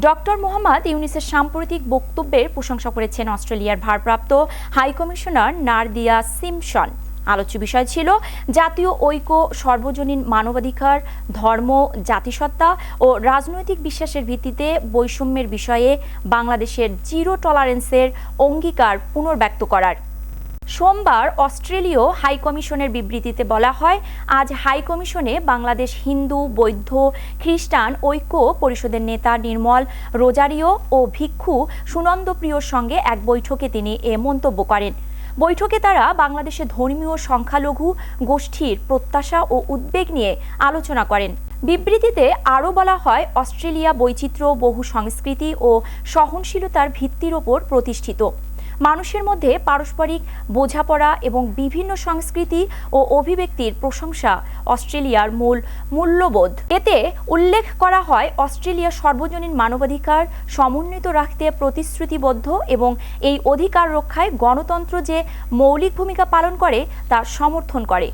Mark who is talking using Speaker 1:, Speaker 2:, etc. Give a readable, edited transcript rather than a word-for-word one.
Speaker 1: Doctor Mohammad ইউনূসের সাম্প্রতিক বক্তব্যের প্রশংসা করেছেন অস্ট্রেলিয়ার ভারপ্রাপ্ত হাইকমিশনার নারদিয়া সিম্পসন। আলোচ্য বিষয় ছিল জাতীয় ঐক্য, সর্বজনীন মানবাধিকার, ধর্ম, জাতিসত্তা ও রাজনৈতিক বিশ্বাসের ভিত্তিতে বৈষম্যের বিষয়ে বাংলাদেশের জিরো টলারেন্সের অঙ্গীকার পুনর্ব্যক্ত করার। সোমবার অস্ট্রেলীয় হাইকমিশনের বিবৃতিতে বলা হয়, আজ হাইকমিশনে বাংলাদেশ হিন্দু, বৌদ্ধ, খ্রিস্টান ঐক্য পরিষদের নেতা নির্মল রোজারিও ও ভিক্ষু সুনন্দপ্রিয়র সঙ্গে এক বৈঠকে তিনি এ মন্তব্য করেন। বৈঠকে তারা বাংলাদেশের ধর্মীয় সংখ্যালঘু গোষ্ঠীর প্রত্যাশা ও উদ্বেগ নিয়ে আলোচনা করেন। বিবৃতিতে আরও বলা হয়, অস্ট্রেলিয়া বৈচিত্র্য, বহু সংস্কৃতি ও সহনশীলতার ভিত্তির ওপর প্রতিষ্ঠিত। মানুষের মধ্যে পারস্পরিক বোঝাপড়া এবং বিভিন্ন সংস্কৃতি ও অভিব্যক্তির প্রশংসা অস্ট্রেলিয়ার মূল মূল্যবোধ। এতে উল্লেখ করা হয়, অস্ট্রেলিয়া সর্বজনীন মানবাধিকার সমুন্নত রাখতে প্রতিশ্রুতিবদ্ধ এবং এই অধিকার রক্ষায় গণতন্ত্র যে মৌলিক ভূমিকা পালন করে তা সমর্থন করে।